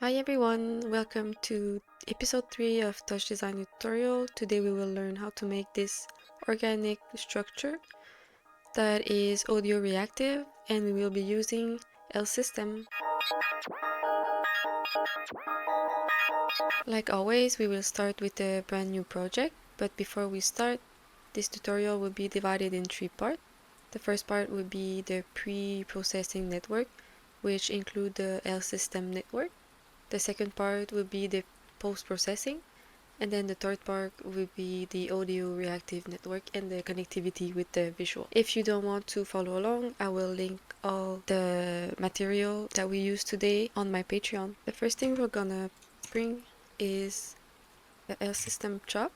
Hi everyone, welcome to episode 3 of TouchDesigner tutorial. Today we will learn how to make this organic structure that is audio-reactive, and we will be using L-System. Like always, we will start with a brand new project, but before we start, this tutorial will be divided in 3 parts. The first part will be the pre-processing network, which include the L-System network. The second part will be the post-processing, and then the third part will be the audio-reactive network and the connectivity with the visual. If you don't want to follow along, I will link all the material that we use today on my Patreon. The first thing we're gonna bring is the L-System chop.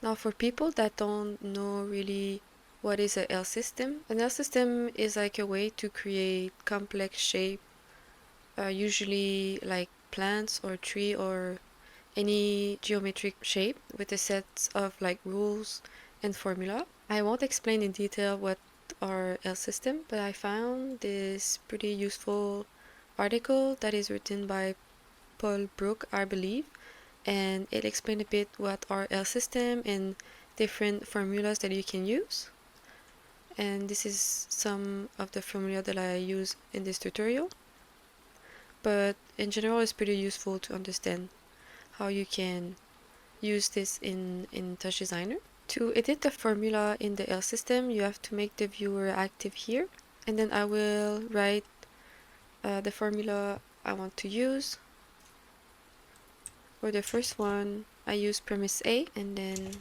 Now for people that don't know really what is a L-System, an L-System is like a way to create complex shape, usually like plants or tree or any geometric shape with a set of like rules and formula. I won't explain in detail what are L-System, but I found this pretty useful article that is written by Paul Brook, I believe, and it explained a bit what are L-System and different formulas that you can use. And this is some of the formula that I use in this tutorial. But in general, it's pretty useful to understand how you can use this in TouchDesigner. To edit the formula in the L-System, you have to make the viewer active here, and then I will write the formula I want to use. For the first one, I use premise A, and then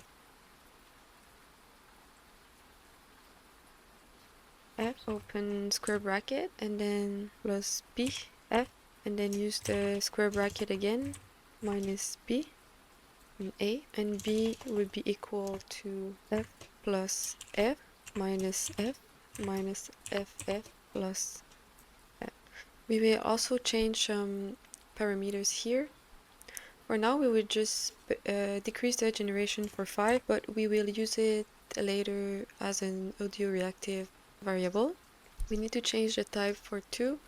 F, open square bracket, and then plus B, F, and then use the square bracket again, minus B, and A, and B will be equal to F plus F minus F minus FF plus F. We will also change some parameters here. For now, we will just decrease the generation for 5, but we will use it later as an audio-reactive variable. We need to change the type for 2.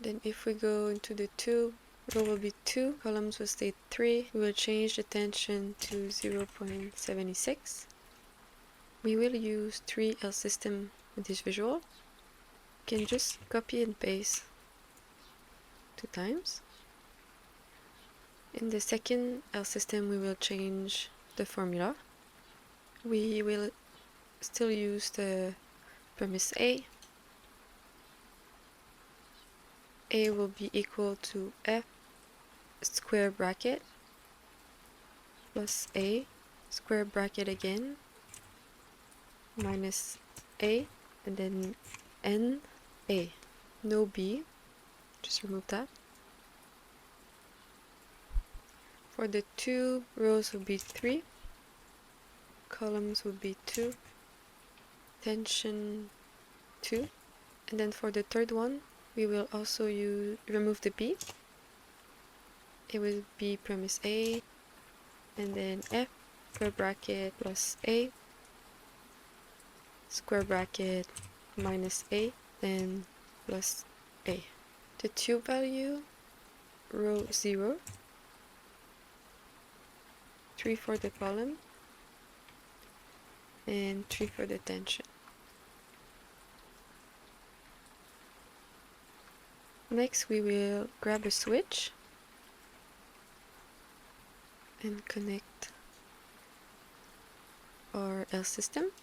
Then if we go into the 2, row will be 2, columns will stay 3. We will change the tension to 0.76. We will use 3 L-System in this visual. You can just copy and paste 2 times. In the second L-System, we will change the formula. We will still use the premise A. A will be equal to F square bracket plus A square bracket again minus A, and then N A. No B, just remove that. For the 2 rows will be 3, columns will be 2, tension 2, and then for the third one we will also remove the B. It will be premise A, and then F square bracket plus A square bracket minus A, then plus A. The tube value, row 0, 3 for the column, and 3 for the tension. Next, we will grab a switch and connect our L-System.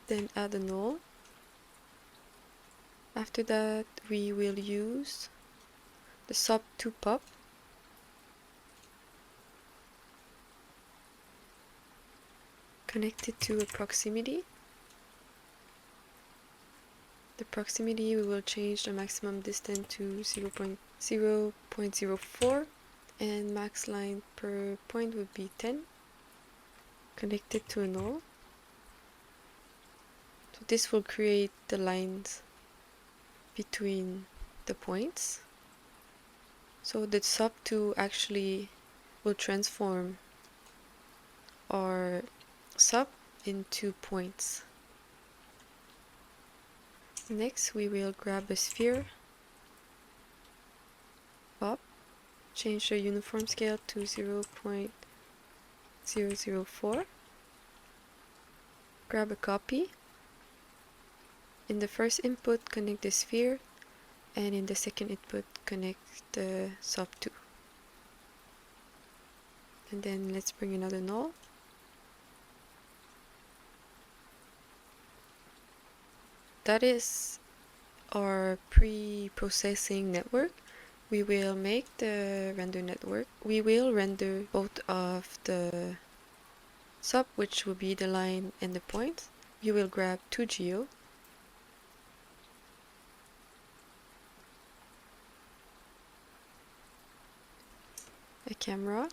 Then add a null. After that, we will use the sub to pop. Connect it to a proximity. The proximity, we will change the maximum distance to 0.04, and max line per point would be 10. Connect it to a null. So this will create the lines between the points. So the sub 2 actually will transform our sub into points. Next, we will grab a sphere, pop, change the uniform scale to 0.004, grab a copy. In the first input, connect the sphere, and in the second input, connect the sub 2. And then let's bring another null. That is our pre-processing network. We will make the render network. We will render both of the sub, which will be the line and the point. We will grab 2geo, a camera.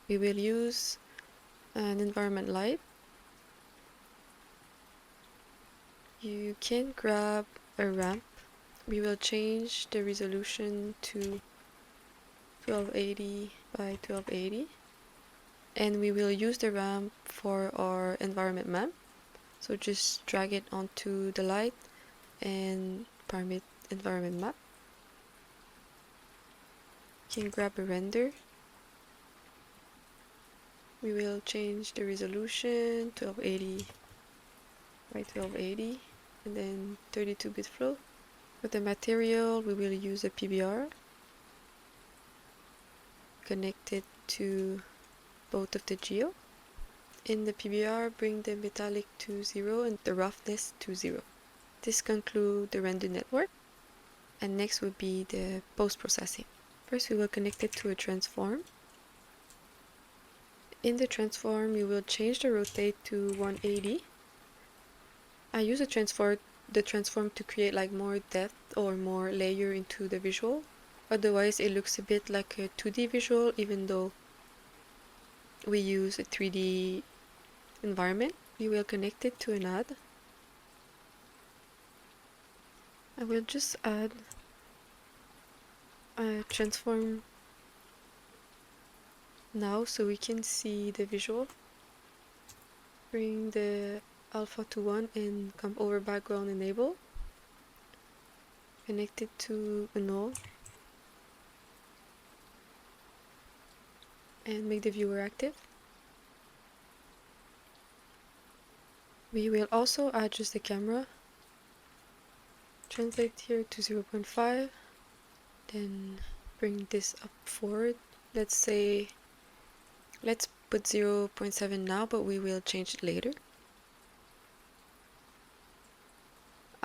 We will use an environment light. You can grab a ramp. We will change the resolution to 1280 by 1280. And we will use the ramp for our environment map. So just drag it onto the light and permit environment map. You can grab a render. We will change the resolution 1280 by 1280 and then 32-bit flow. For the material, we will use a PBR connected to both of the geo. In the PBR, bring the metallic to 0 and the roughness to 0. This concludes the render network, and next will be the post-processing. First, we will connect it to a transform. In the transform, we will change the rotate to 180. I use the transform to create like more depth or more layer into the visual. Otherwise, it looks a bit like a 2D visual, even though we use a 3D environment. We will connect it to an add. I will just add a transform now so we can see the visual. Bring the alpha to 1 and come over background enable. Connect it to a null and make the viewer active. We will also adjust the camera. Translate here to 0.5, then bring this up forward. Let's put 0.7 now, but we will change it later.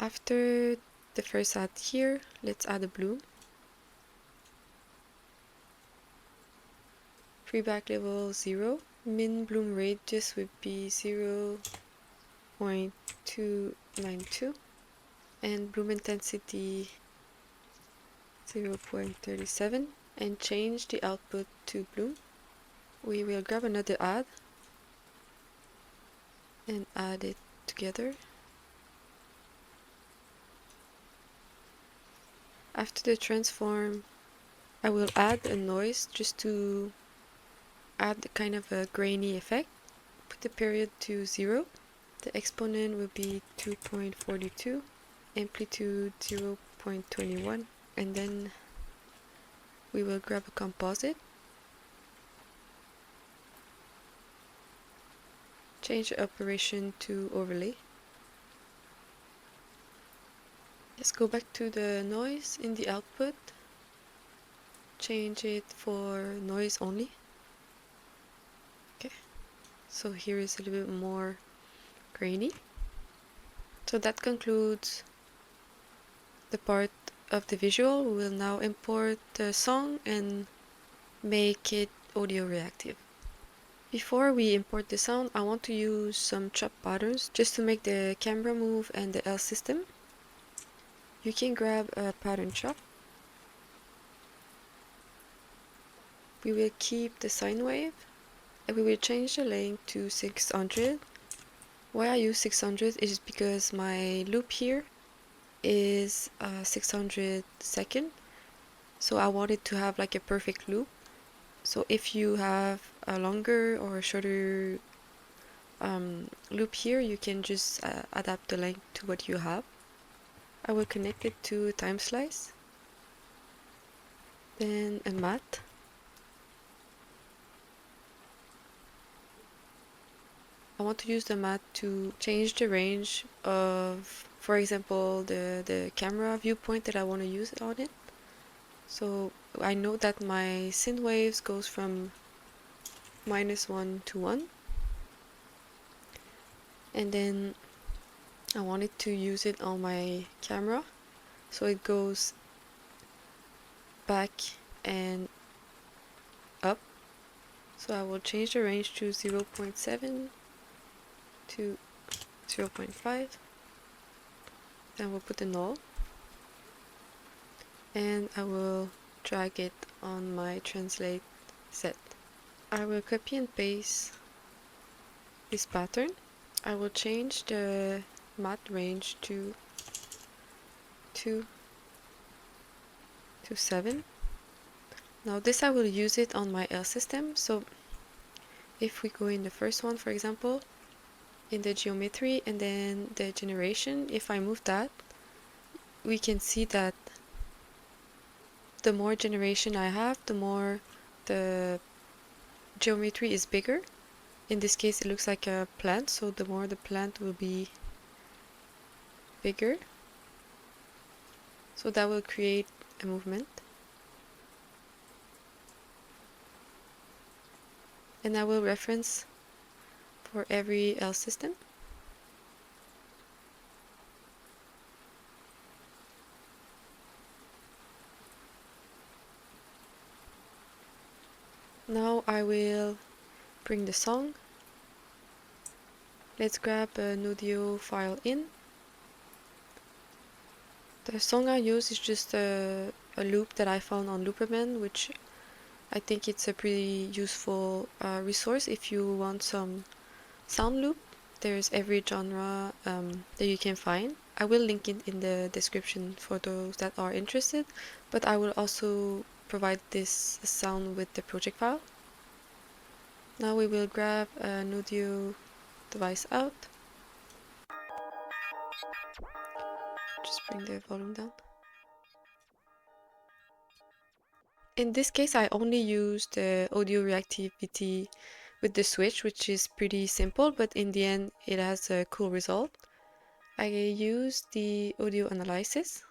After the first add here, let's add a bloom. Feedback level 0. Min bloom radius would be 0.292 and bloom intensity 0.37, and change the output to bloom. We will grab another add and add it together. After the transform, I will add a noise just to add kind of a grainy effect. Put the period to 0. The exponent will be 2.42, amplitude 0.21, and then we will grab a composite. Change the operation to overlay. Let's go back to the noise in the output. Change it for noise only. Okay, so here is a little bit more grainy. So that concludes the part of the visual. We will now import the song and make it audio reactive. Before we import the sound, I want to use some chop patterns just to make the camera move and the L system. You can grab a pattern chop. We will keep the sine wave and we will change the length to 600. Why I use 600 is because my loop here is 600 second, so I wanted to have like a perfect loop. So if you have a longer or a shorter loop here, you can just adapt the length to what you have. I will connect it to time slice, then a matte. I want to use the matte to change the range of, for example, the camera viewpoint that I want to use on it. So I know that my synth waves goes from -1 to 1, and then I wanted to use it on my camera, so it goes back and up. So I will change the range to 0.7 to 0.5. Then we'll put the null, and I will drag it on my translate set. I will copy and paste this pattern. I will change the matte range to 2 to 7. Now this I will use it on my L system. So if we go in the first one, for example, in the geometry and then the generation, if I move that, we can see that the more generation I have, the more the geometry is bigger. In this case, it looks like a plant, so the more the plant will be bigger. So that will create a movement. And I will reference for every L system. Now I will bring the song. Let's grab an audio file in. The song I use is just a loop that I found on Looperman, which I think it's a pretty useful resource if you want some sound loop. There's every genre that you can find. I will link it in the description for those that are interested, but I will also provide this sound with the project file. Now we will grab an audio device out. Just bring the volume down. In this case, I only use the audio-reactivity with the switch, which is pretty simple, but in the end, it has a cool result. I use the audio analysis.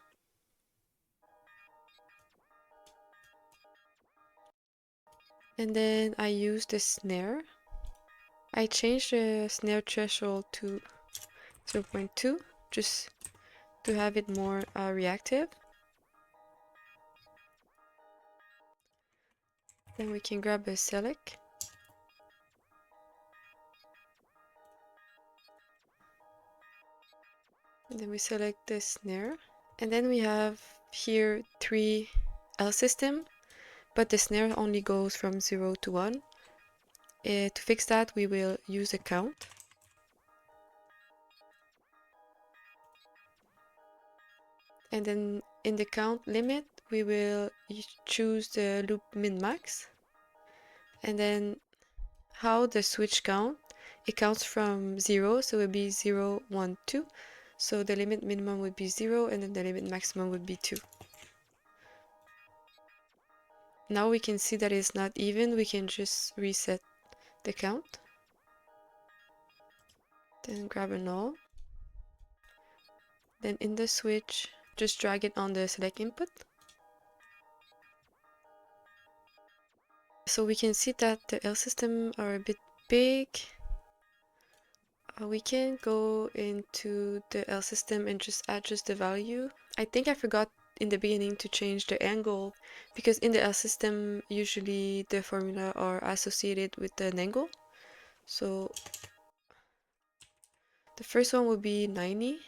And then I use the snare. I changed the snare threshold to 0.2 just to have it more reactive. Then we can grab a select. And then we select the snare. And then we have here 3 L system, but the snare only goes from 0 to 1. To fix that, we will use a count. And then in the count limit, we will choose the loop min-max. And then how the switch count, it counts from 0, so it would be 0, 1, 2. So the limit minimum would be 0, and then the limit maximum would be 2. Now we can see that it's not even, we can just reset the count. Then grab a null. Then in the switch, just drag it on the select input. So we can see that the L system are a bit big. We can go into the L system and just adjust the value. I think I forgot in the beginning to change the angle, because in the L system usually the formula are associated with an angle. So the first one would be 90.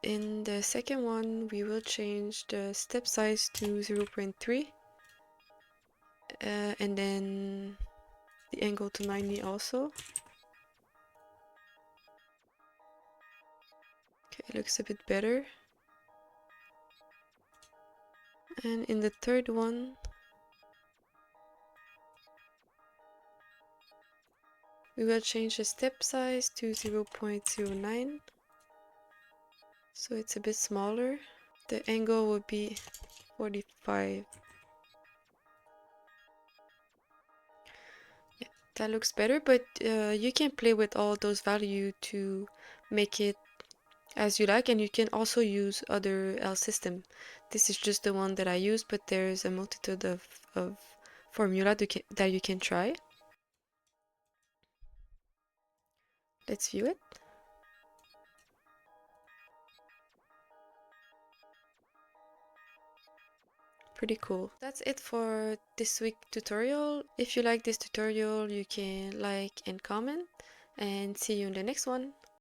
In the second one we will change the step size to 0.3 and then the angle to 90 also. Okay, it looks a bit better. And in the third one We will change the step size to 0.09, so it's a bit smaller. The angle will be 45. Yeah, that looks better, but you can play with all those values to make it as you like, and you can also use other L system. This is just the one that I use, but there's a multitude of formula that you can try. Let's view it. Pretty cool. That's it for this week tutorial. If you like this tutorial, you can like and comment, and see you in the next one.